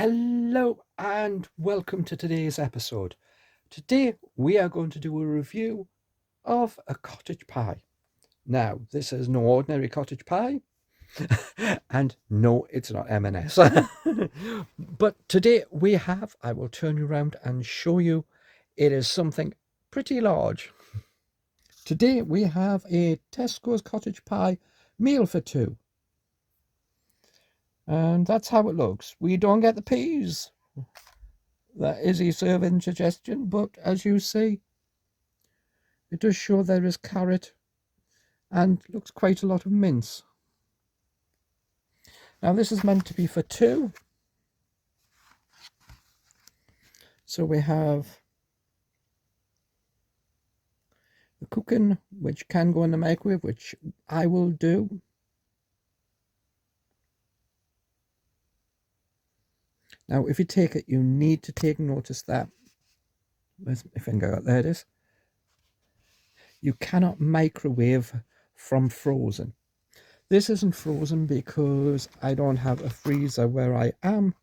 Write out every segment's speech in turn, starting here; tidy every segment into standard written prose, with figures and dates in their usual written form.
Hello and welcome to today's episode. Today we are going to do a review of a cottage pie. Now, this is no ordinary cottage pie, and no, it's not M&S. But today I will turn you around and show you, it is something pretty large. Today we have a Tesco's Cottage Pie meal for two. And that's how it looks. We don't get the peas. That is a serving suggestion, but as you see, it does show there is carrot and looks quite a lot of mince. Now this is meant to be for two. So we have the cooking, which can go in the microwave, which I will do. Now if you take it, you need to take notice that, where's my finger? There it is. You cannot microwave from frozen. This isn't frozen because I don't have a freezer where I am.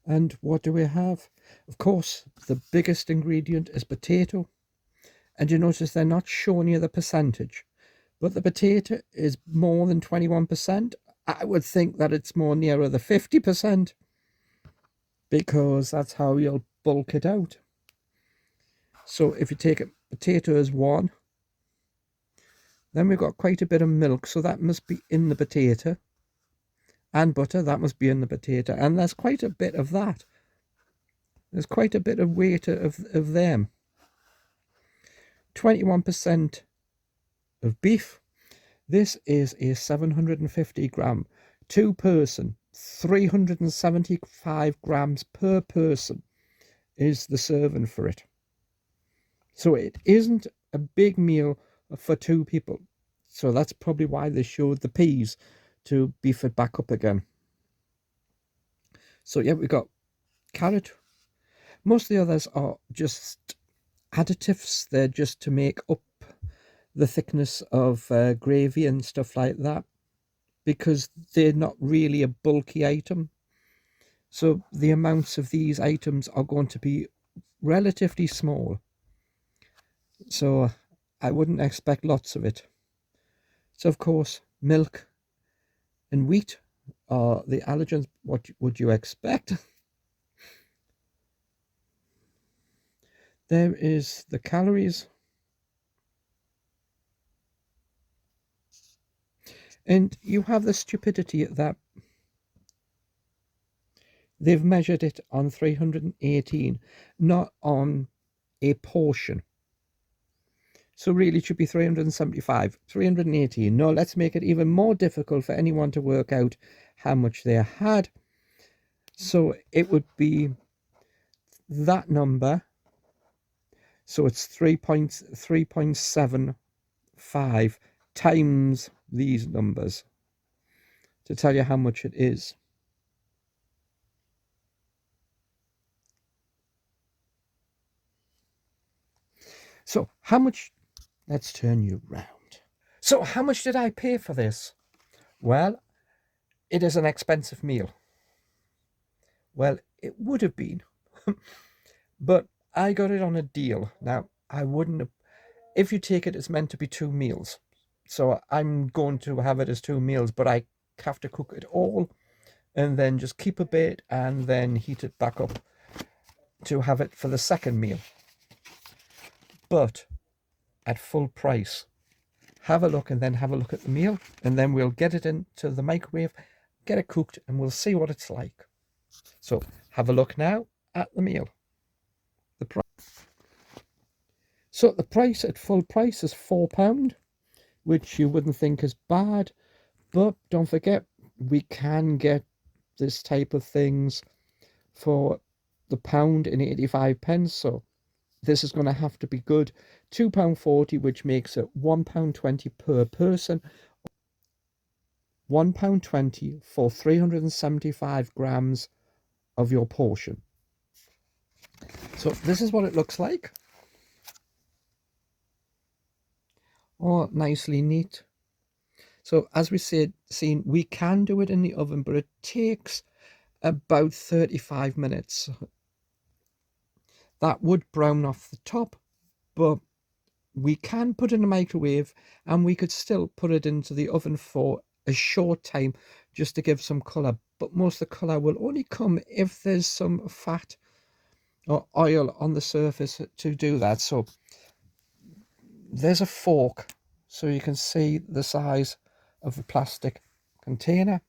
And what do we have? Of course, the biggest ingredient is potato. And you notice they're not showing you the percentage. But the potato is more than 21%. I would think that it's more nearer the 50%. Because that's how you'll bulk it out. So if you take a potato as one, then we've got quite a bit of milk. So that must be in the potato. And butter, that must be in the potato. And there's quite a bit of that. There's quite a bit of weight of them. 21% of beef. This is a 750 gram, two person, 375 grams per person is the serving for it. So it isn't a big meal for two people. So that's probably why they showed the peas, to beef it back up again. So yeah, we've got carrot. Most of the others are just additives. They're just to make up the thickness of gravy and stuff like that, because they're not really a bulky item. So the amounts of these items are going to be relatively small. So I wouldn't expect lots of it. So of course, milk and wheat are the allergens. What would you expect? There is the calories. And you have the stupidity that they've measured it on 318, not on a portion. So really it should be 375, 318. No, let's make it even more difficult for anyone to work out how much they had. So it would be that number. So it's 3.75 times these numbers to tell you how much it is. So how much, let's turn you round. So how much did I pay for this? Well, it is an expensive meal. Well, it would have been, but I got it on a deal. Now, I wouldn't have, if you take it, it's meant to be two meals. So I'm going to have it as two meals, but I have to cook it all and then just keep a bit and then heat it back up to have it for the second meal. But at full price. Have a look and then have a look at the meal, and then we'll get it into the microwave, get it cooked, and we'll see what it's like. So have a look now at the meal. The price. So the price at full price is £4, which you wouldn't think is bad, but don't forget, we can get this type of things for the £1.85. So this is going to have to be good. £2.40, which makes it £1.20 per person. £1.20 for 375 grams of your portion. So this is what it looks like. All nicely neat. So as we seen, we can do it in the oven, but it takes about 35 minutes. That would brown off the top, but we can put it in the microwave and we could still put it into the oven for a short time just to give some colour. But most of the colour will only come if there's some fat or oil on the surface to do that. So there's a fork so you can see the size of the plastic container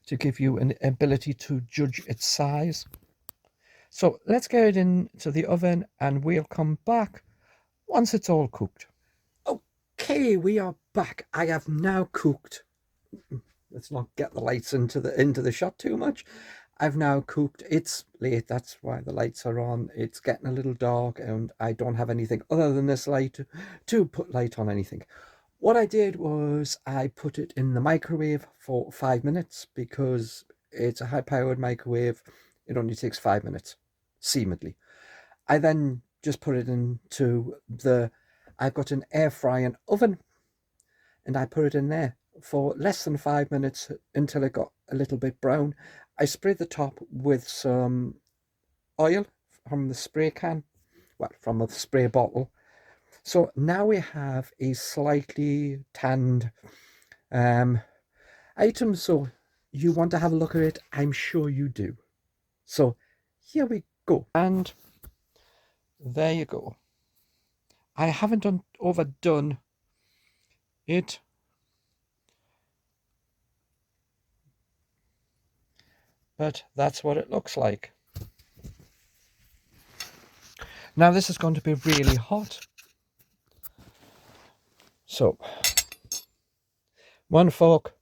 to give you an ability to judge its size. So let's get it into the oven and we'll come back once it's all cooked. Okay, we are back. I have now cooked. Let's not get the lights into the shot too much. I've now cooked. It's late, that's why the lights are on. It's getting a little dark and I don't have anything other than this light to put light on anything. What I did was I put it in the microwave for 5 minutes because it's a high-powered microwave. It only takes 5 minutes, seemingly. I then just put it into I've got an air frying oven and I put it in there for less than 5 minutes until it got a little bit brown. I sprayed the top with some oil from the spray can, well, from a spray bottle. So now we have a slightly tanned item. So you want to have a look at it? I'm sure you do. So here we go. And there you go. I haven't overdone it. But that's what it looks like. Now this is going to be really hot. So, one fork.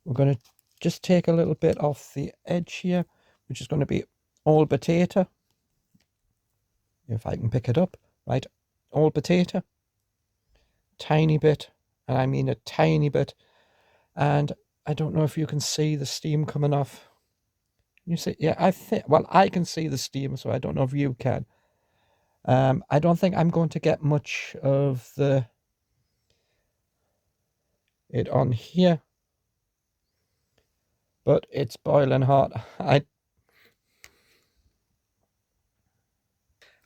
We're going to just take a little bit off the edge here, which is going to be all potato. If I can pick it up, right? All potato. Tiny bit, and I mean a tiny bit. And I don't know if you can see the steam coming off. You see, yeah, I can see the steam, so I don't know if you can. I don't think I'm going to get much of it on here, but it's boiling hot. I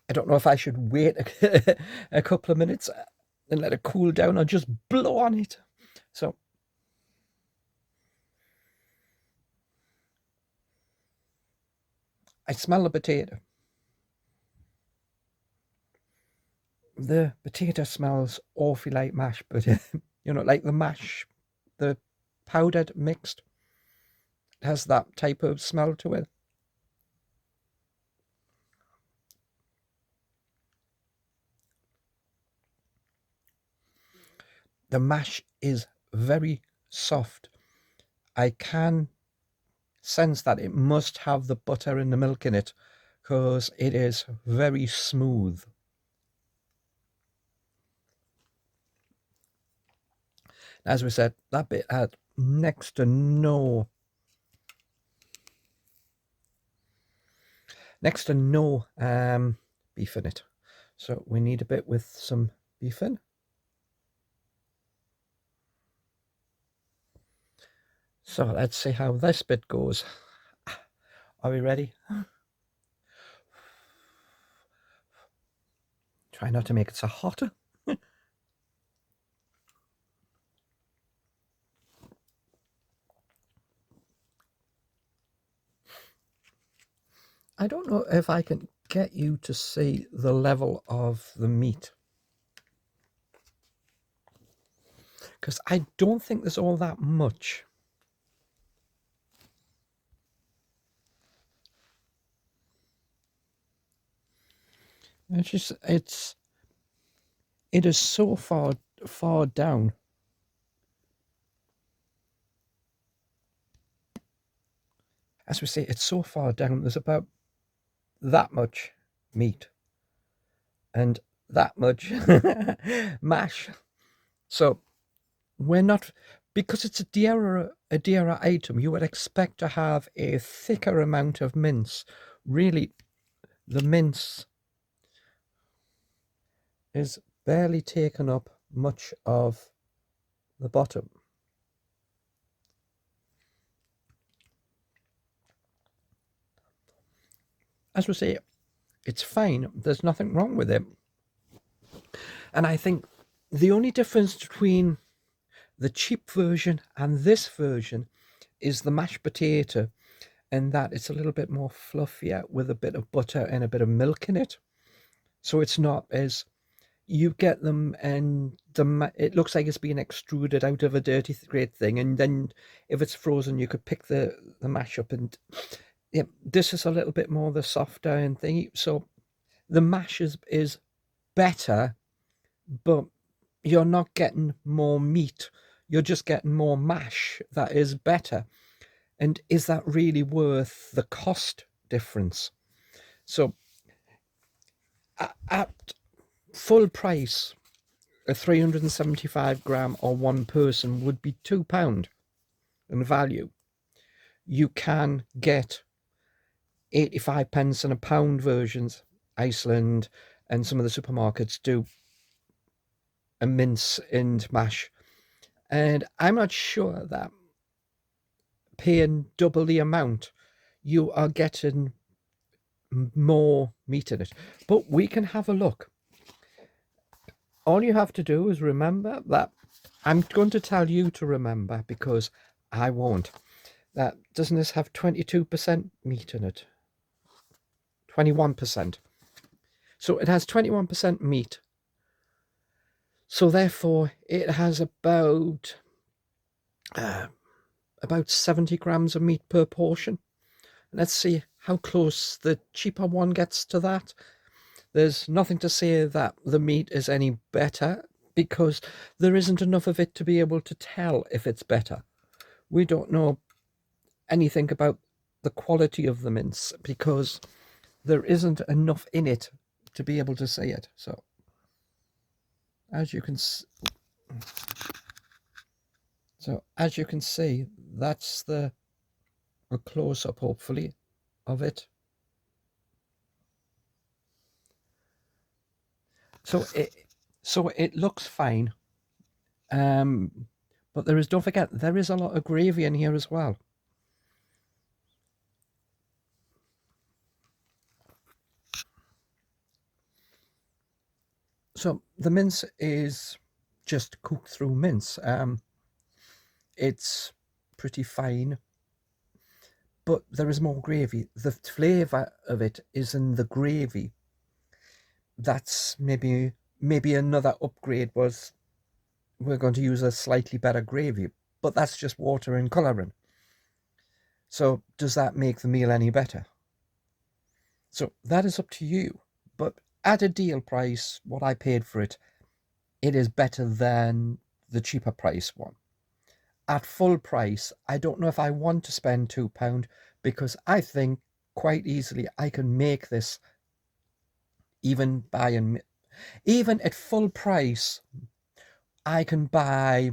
don't know if I should wait a couple of minutes and let it cool down or just blow on it. So I smell the potato. The potato smells awfully like mash, but you know, like the mash, the powdered mixed, it has that type of smell to it. The mash is very soft. I can sense that it must have the butter and the milk in it because it is very smooth. As we said, that bit had next to no beef in it. So we need a bit with some beef in. So let's see how this bit goes. Are we ready? Try not to make it so hot. I don't know if I can get you to see the level of the meat, because I don't think there's all that much. It is so far down. As we say, it's so far down. There's about that much meat and that much mash. So we're not, because it's a dearer item, you would expect to have a thicker amount of mince. Really, the mince is barely taken up much of the bottom. As we say, it's fine. There's nothing wrong with it. And I think the only difference between the cheap version and this version is the mashed potato, and that it's a little bit more fluffier with a bit of butter and a bit of milk in it. So it's not as, you get them and it looks like it's being extruded out of a dirty great thing, and then if it's frozen you could pick the mash up, and yeah, this is a little bit more the softer and thingy. So the mash is better, but you're not getting more meat, you're just getting more mash that is better. And is that really worth the cost difference? So at full price, a 375 gram or one person would be £2 in value. You can get 85 pence and a pound versions. Iceland and some of the supermarkets do a mince and mash, and I'm not sure that paying double the amount you are getting more meat in it. But we can have a look. All you have to do is remember that I'm going to tell you to remember, because I won't, that doesn't this have 22% meat in it? 21%. So it has 21% meat. So therefore it has about 70 grams of meat per portion. Let's see how close the cheaper one gets to that. There's nothing to say that the meat is any better, because there isn't enough of it to be able to tell if it's better. We don't know anything about the quality of the mince, because there isn't enough in it to be able to say it. So as you can see, that's a close-up, hopefully, of it. So it looks fine, but don't forget, there is a lot of gravy in here as well. So the mince is just cooked through mince. It's pretty fine, but there is more gravy. The flavour of it is in the gravy. That's maybe another upgrade was we're going to use a slightly better gravy, but that's just water and colouring. So does that make the meal any better? So that is up to you. But at a deal price, what I paid for it, it is better than the cheaper price one. At full price, I don't know if I want to spend £2, because I think quite easily I can make this even at full price. I can buy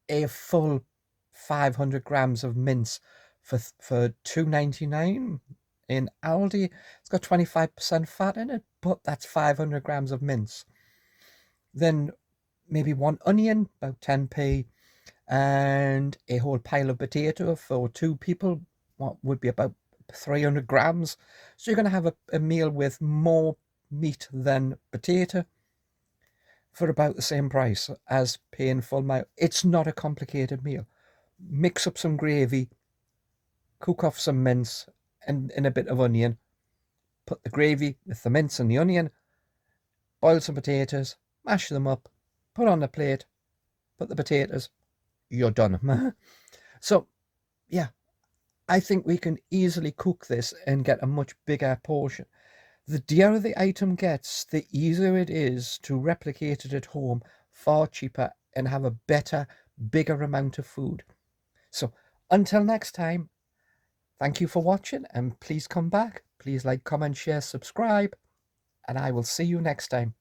a full 500 grams of mince for £2.99 in Aldi. It's got 25% fat in it, but that's 500 grams of mince. Then maybe one onion, about 10p, and a whole pile of potato for two people, what would be about 300 grams. So you're going to have a meal with more meat than potato for about the same price as paying full meal. It's not a complicated meal. Mix up some gravy, cook off some mince and a bit of onion, put the gravy with the mince and the onion, boil some potatoes, mash them up, put on the plate, put the potatoes, you're done. So yeah, I think we can easily cook this and get a much bigger portion. The dearer the item gets, the easier it is to replicate it at home, far cheaper, and have a better, bigger amount of food. So until next time, thank you for watching, and please come back. Please like, comment, share, subscribe, and I will see you next time.